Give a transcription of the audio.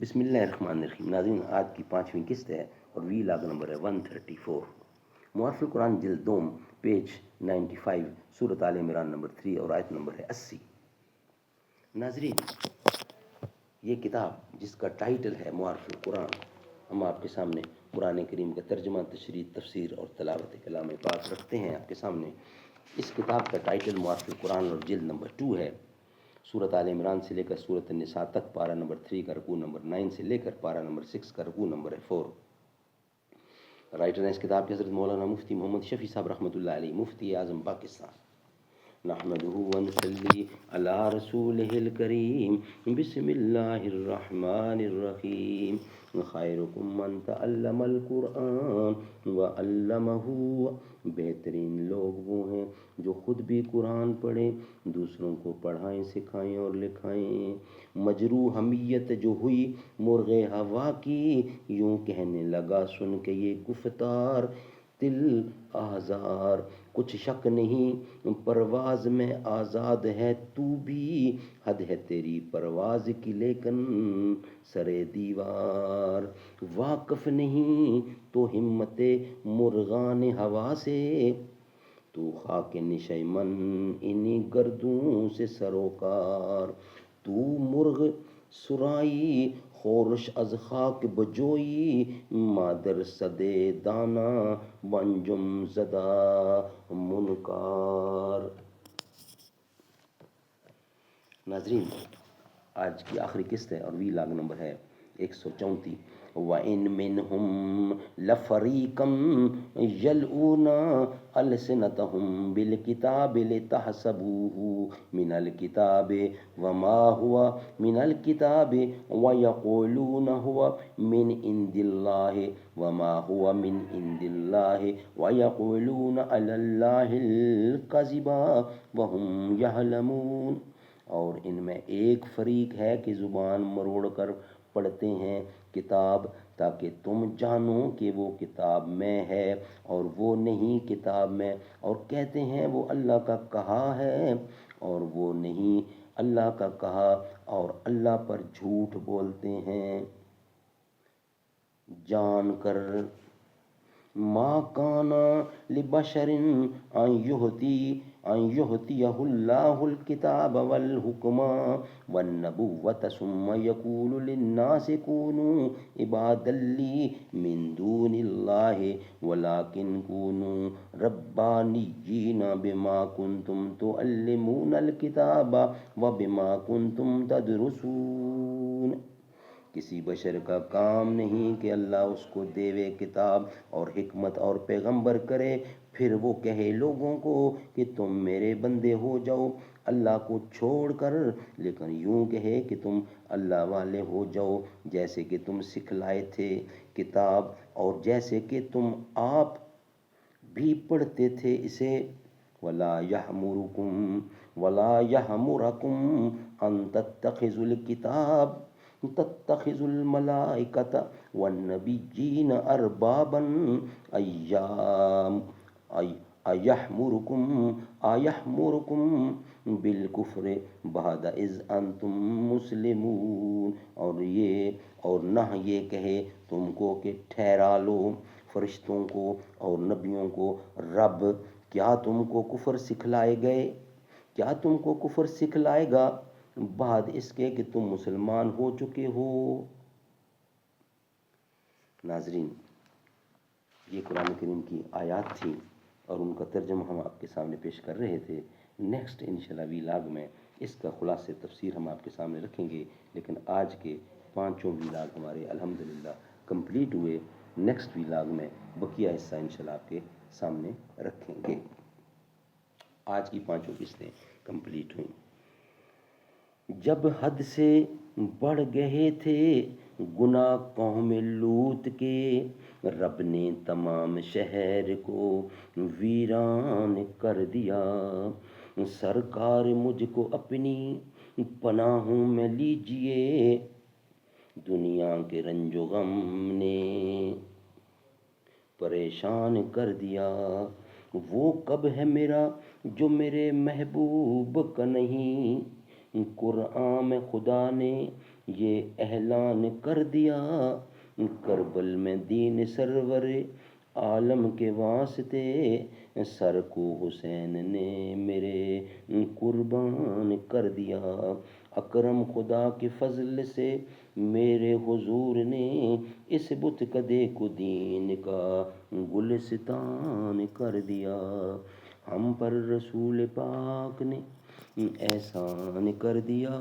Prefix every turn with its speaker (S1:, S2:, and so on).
S1: بسم اللہ الرحمن الرحیم. ناظرین، آج کی 5ویں قسط ہے اور وی لاگ نمبر ہے 134. معارف القرآن جلد دوم پیج 95 سورۃ آل عمران نمبر 3 اور آیت نمبر ہے 80. ناظرین، یہ کتاب جس کا ٹائٹل ہے معارف القرآن، ہم آپ کے سامنے قرآن کریم کا ترجمہ، تشریح، تفسیر اور تلاوت کلام پاک رکھتے ہیں آپ کے سامنے. اس کتاب کا ٹائٹل معارف القرآن اور جلد نمبر 2 ہے. سورۃ آل عمران سے لے کر سورۃ النساء تک، پارہ نمبر 3 کا رکوع نمبر 9 سے لے کر پارہ نمبر 6 کا رکوع نمبر 4. رائٹر ہیں اس کتاب کے حضرت مولانا مفتی محمد شفیع صاحب رحمۃ اللہ علیہ، مفتی اعظم پاکستان. نحمده ونصلی علی رسولہ الکریم. بسم اللہ الرحمن الرحیم. خیرکم من تعلم القرآن وعلمہ. بہترین لوگ وہ ہیں جو خود بھی قرآن پڑھیں، دوسروں کو پڑھائیں، سکھائیں اور لکھائیں. مجروح حمیت جو ہوئی مرغ ہوا کی، یوں کہنے لگا سن کے یہ گفتار دل آزار. کچھ شک نہیں پرواز میں آزاد ہے تو بھی، حد ہے تیری پرواز کی لیکن سرے دیوار. واقف نہیں تو ہمت مرغان ہوا سے، تو خاک نشیمن انہی گردوں سے سروکار. تو مرغ سرائی خورش از خاک بجوئی، مادر صدے دانا بنجم زدہ منکار. ناظرین، آج کی آخری قسط ہے اور وی لاگ نمبر ہے 134. وَإِن مِّنْهُمْ لَفَرِيقًا يَلْوُونَ أَلْسِنَتَهُم بِالْكِتَابِ لِتَحْسَبُوهُ مِنَ الْكِتَابِ وَمَا هُوَ مِنَ الْكِتَابِ وَيَقُولُونَ هُوَ مِنْ عِندِ اللَّهِ وَمَا هُوَ مِنْ عِندِ اللَّهِ وَيَقُولُونَ عَلَى اللَّهِ الْكَذِبَ وَهُمْ يَعْلَمُونَ. اور ان میں ایک فریق ہے کہ زبان مروڑ کر پڑھتے ہیں کتاب، تاکہ تم جانو کہ وہ کتاب میں ہے اور وہ نہیں کتاب میں، اور کہتے ہیں وہ اللہ کا کہا ہے اور وہ نہیں اللہ کا کہا، اور اللہ پر جھوٹ بولتے ہیں جان کر. ما کان لبشر ان یؤتیہ اللہ الکتاب والحکم والنبوۃ ثم یقول للناس کونوا عبادا لی من دون اللہ ولکن کونوا ربانیین بما کنتم تعلمون الکتاب وبما کنتم تدرسون. کسی بشر کا کام نہیں کہ اللہ اس کو دیوے کتاب اور حکمت اور پیغمبر کرے، پھر وہ کہے لوگوں کو کہ تم میرے بندے ہو جاؤ اللہ کو چھوڑ کر، لیکن یوں کہے کہ تم اللہ والے ہو جاؤ جیسے کہ تم سکھلائے تھے کتاب اور جیسے کہ تم آپ بھی پڑھتے تھے اسے. ولا یحمرکم ان تتخذوا الکتاب تتخذوا الملائکۃ والنبیین اربابا ایحمرکم بالکفر بعد اذ انتم مسلمون. اور نہ یہ کہے تم کو کہ ٹھہرا لو فرشتوں کو اور نبیوں کو رب. کیا تم کو کفر سکھلائے گا بعد اس کے کہ تم مسلمان ہو چکے ہو. ناظرین، یہ قرآن کریم کی آیات تھی اور ان کا ترجمہ ہم آپ کے سامنے پیش کر رہے تھے. نیکسٹ انشاءاللہ ویلاگ میں اس کا خلاصہ تفسیر ہم آپ کے سامنے رکھیں گے، لیکن آج کے 5 ویلاگ ہمارے الحمدللہ کمپلیٹ ہوئے. نیکسٹ ویلاگ میں بقیہ حصہ انشاءاللہ آپ کے سامنے رکھیں گے. آج کی 5 قسطیں کمپلیٹ ہوئیں. جب حد سے بڑھ گئے تھے گناہ قوم لوط کے، رب نے تمام شہر کو ویران کر دیا. سرکار مجھ کو اپنی پناہوں میں لیجئے، دنیا کے رنج و غم نے پریشان کر دیا. وہ کب ہے میرا جو میرے محبوب کا نہیں، قرآن میں خدا نے یہ اعلان کر دیا کربل میں دین سرور عالم کے واسطے، سر کو حسین نے میرے قربان کر دیا، اکرم خدا کے فضل سے میرے حضور نے اس بت کدے کو دین کا گلستان کر دیا، ہم پر رسول پاک نے احسان کر دیا۔